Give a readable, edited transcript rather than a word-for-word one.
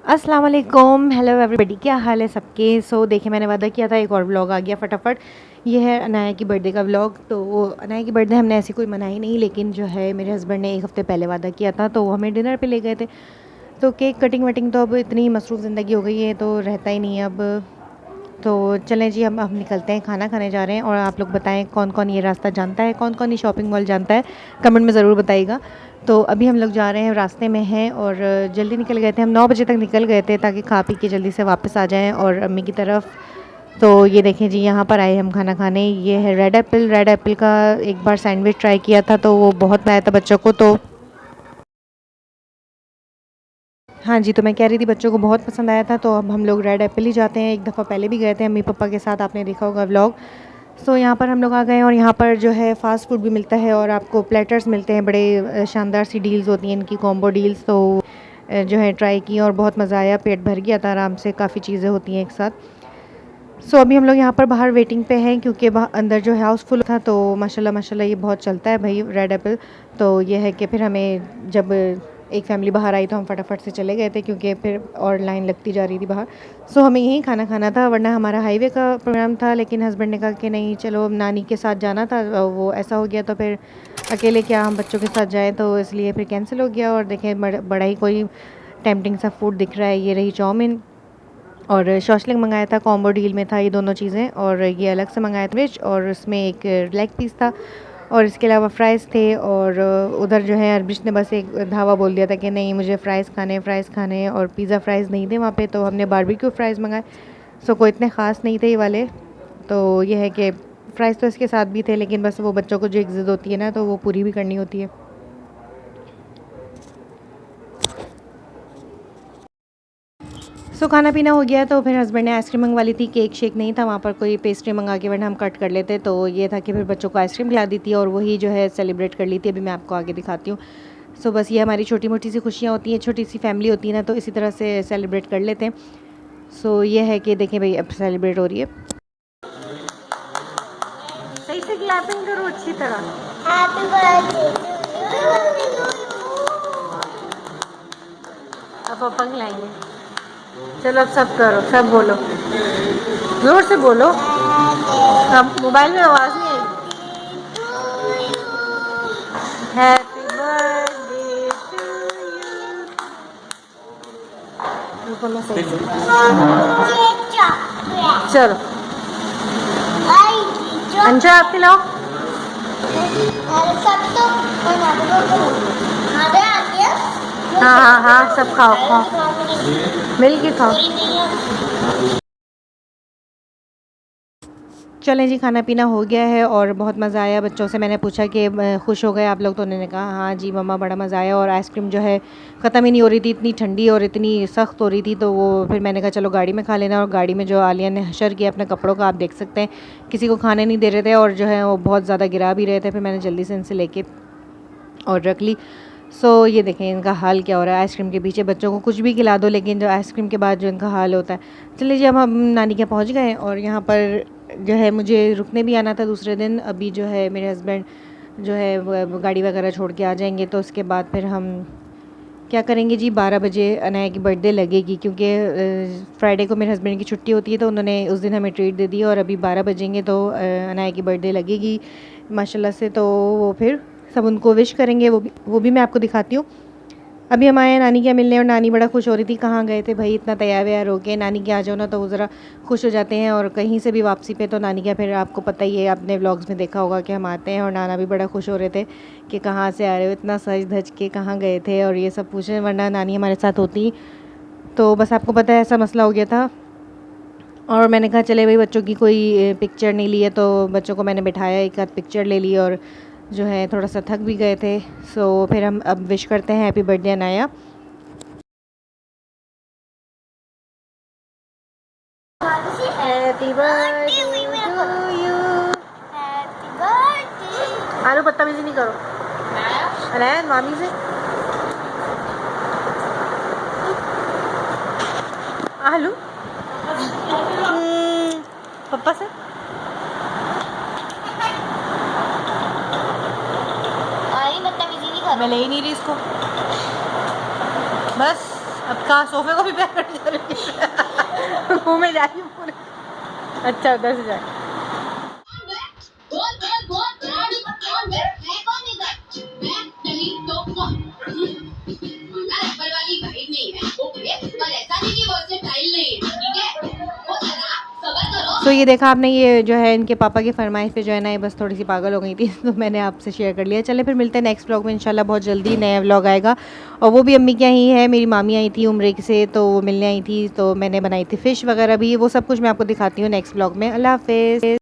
अस्सलाम वालेकुम, hello everybody, क्या हाल है सबके। देखिए, मैंने वादा किया था एक और व्लॉग आ गया फटाफट। ये है अनाया की बर्थडे का व्लॉग। तो अनाया की बर्थडे हमने ऐसी कोई मनाई नहीं, लेकिन जो है मेरे हस्बैंड ने एक हफ़्ते पहले वादा किया था, तो वो हमें डिनर पे ले गए थे। तो केक कटिंग वटिंग तो अब इतनी मसरूफ़ ज़िंदगी हो गई है तो रहता ही नहीं है अब। तो चलें जी, हम निकलते हैं, खाना खाने जा रहे हैं। और आप लोग बताएं कौन कौन ये रास्ता जानता है, कौन कौन ये शॉपिंग मॉल जानता है, कमेंट में ज़रूर बताइएगा। तो अभी हम लोग जा रहे हैं, रास्ते में हैं और जल्दी निकल गए थे। हम 9 बजे तक निकल गए थे ताकि खा पी के जल्दी से वापस आ जाएं और अम्मी की तरफ। तो ये देखें जी, यहाँ पर आए हम खाना खाने। ये है रेड एप्पल का एक बार सैंडविच ट्राई किया था तो वो बहुत आया था बच्चों को। तो हाँ जी, तो मैं कह रही थी बच्चों को बहुत पसंद आया था, तो अब हम लोग रेड एप्पल ही जाते हैं। एक दफ़ा पहले भी गए थे अम्मी पापा के साथ, आपने देखा होगा व्लॉग। यहाँ पर हम लोग आ गए हैं और यहाँ पर जो है फ़ास्ट फूड भी मिलता है और आपको प्लेटर्स मिलते हैं। बड़े शानदार सी डील्स होती हैं इनकी, कॉम्बो डील्स। तो जो है ट्राई की और बहुत मज़ा आया, पेट भर गया था आराम से, काफ़ी चीज़ें होती हैं एक साथ। अभी हम लोग यहाँ पर बाहर वेटिंग पे हैं क्योंकि अंदर जो है हाउसफुल था। तो माशाल्लाह माशाल्लाह ये बहुत चलता है भाई रेड एप्पल। तो ये है कि फिर हमें जब एक फैमिली बाहर आई तो हम फटाफट से चले गए थे क्योंकि फिर और लाइन लगती जा रही थी बाहर। हमें यहीं खाना खाना था, वरना हमारा हाईवे का प्रोग्राम था, लेकिन हस्बैंड ने कहा कि नहीं चलो, नानी के साथ जाना था। वो ऐसा हो गया तो फिर अकेले क्या हम बच्चों के साथ जाएँ, तो इसलिए फिर कैंसिल हो गया। और देखें बड़ा ही कोई टेम्पटिंग सा फूड दिख रहा है। ये रही चाउमीन और शॉशलिंग मंगाया था, कॉम्बो डील में था ये दोनों चीज़ें। और ये अलग से मंगाया था वेज, और उसमें एक लेग पीस था और इसके अलावा फ़्राइज़ थे। और उधर जो है अरबिश ने बस एक धावा बोल दिया था कि नहीं मुझे फ़्राइज़ खाने हैं, और पिज़्ज़ा फ्राइज़ नहीं थे वहाँ पे, तो हमने बारबेक्यू फ़्राइज़ मंगाए। कोई इतने ख़ास नहीं थे ये वाले। तो ये है कि फ़्राइज़ तो इसके साथ भी थे, लेकिन बस वो बच्चों को जो एक ज़िद होती है ना, तो वो पूरी भी करनी होती है। खाना पीना हो गया तो फिर हस्बैंड ने आइसक्रीम मंगवा ली थी। केक शेक नहीं था वहाँ पर, कोई पेस्ट्री मंगा के वरना हम कट कर लेते। तो ये था कि फिर बच्चों को आइसक्रीम खिला दी थी और वही जो है सेलिब्रेट कर ली थी। अभी मैं आपको आगे दिखाती हूँ। बस ये हमारी छोटी मोटी सी खुशियाँ होती हैं, छोटी सी फैमिली होती है ना, तो इसी तरह से सेलिब्रेट कर लेते हैं। ये है कि देखें भाई, अब सेलिब्रेट हो रही है। सही से क्लैपिंग करो अच्छी तरह। Happy birthday. अब पापा खिलाएंगे। चलो अब सब करो, सब बोलो, जोर से बोलो। अब मोबाइल में आवाज़ नहीं आएगी। Happy birthday to you. रुको मैं सही से। चलो अंशा आप खिलाओ। हाँ हाँ हाँ, सब खाओ खाओ, मिल के खाओ। चलें जी, खाना पीना हो गया है और बहुत मज़ा आया। बच्चों से मैंने पूछा कि खुश हो गए आप लोग, तो उन्होंने कहा हाँ जी मम्मा बड़ा मज़ा आया। और आइसक्रीम जो है ख़त्म ही नहीं हो रही थी, इतनी ठंडी और इतनी सख्त हो रही थी। तो वो फिर मैंने कहा चलो गाड़ी में खा लेना। और गाड़ी में जो आलिया ने हशर किया अपने कपड़ों का, आप देख सकते हैं, किसी को खाने नहीं दे रहे थे और जो है वो बहुत ज़्यादा गिरा भी रहे थे। फिर मैंने जल्दी से इनसे लेके और रख ली। ये देखें इनका हाल क्या हो रहा है आइसक्रीम के पीछे। बच्चों को कुछ भी खिला दो, लेकिन जो आइसक्रीम के बाद जो इनका हाल होता है। चलिए जी, अब हम नानी के पहुंच गए और यहाँ पर जो है मुझे रुकने भी आना था दूसरे दिन। अभी जो है मेरे हस्बैंड जो है वो गाड़ी वगैरह छोड़ के आ जाएंगे, तो उसके बाद फिर हम क्या करेंगे जी, 12 बजे अनाया की बर्थडे लगेगी क्योंकि फ्राइडे को मेरे हस्बैंड की छुट्टी होती है, तो उन्होंने उस दिन हमें ट्रीट दे दी। और अभी 12 बजेंगे तो अनाया की बर्थडे लगेगी माशाल्लाह से। तो वो फिर सब उनको विश करेंगे, वो भी मैं आपको दिखाती हूँ। अभी हम आए हैं नानी के मिलने और नानी बड़ा खुश हो रही थी। कहाँ गए थे भाई इतना तैयार व्यार हो के, नानी के आ जाओ ना तो वो ज़रा खुश हो जाते हैं। और कहीं से भी वापसी पे तो नानी का फिर आपको पता ही है, आपने व्लॉग्स में देखा होगा कि हम आते हैं और नाना भी बड़ा खुश हो रहे थे कि कहाँ से आ रहे हो, इतना सज धज के कहाँ गए थे और ये सब पूछे, वरना नानी हमारे साथ होती। तो बस आपको पता है ऐसा मसला हो गया था। और मैंने कहा चले भाई, बच्चों की कोई पिक्चर नहीं ली है, तो बच्चों को मैंने बिठाया, एक आध पिक्चर ले ली और जो है थोड़ा सा थक भी गए थे। फिर हम अब विश करते हैं happy birthday Anaya. Happy birthday to you. आलू बदतमीजी नहीं करो अनाया, मामी से। आलू पापा से। मैं ले ही नहीं रही इसको, बस अब कहाँ सोफे को भी पैक करने जा रही हूँ मुँह में जा रही हूँ पूरे। अच्छा उधर से जाए। तो ये देखा आपने, ये जो है इनके पापा की फरमाइश पे जो है ना ये बस थोड़ी सी पागल हो गई थी तो मैंने आपसे शेयर कर लिया। चले फिर मिलते हैं नेक्स्ट व्लॉग में इंशाल्लाह, बहुत जल्दी नया व्लॉग आएगा। और वो भी अम्मी क्या ही है, मेरी मामी आई थी उम्र से, तो वो मिलने आई थी, तो मैंने बनाई थी फ़िश वगैरह भी, वो सब कुछ मैं आपको दिखाती हूँ नेक्स्ट व्लॉग में। अल्लाह हाफ़िज़।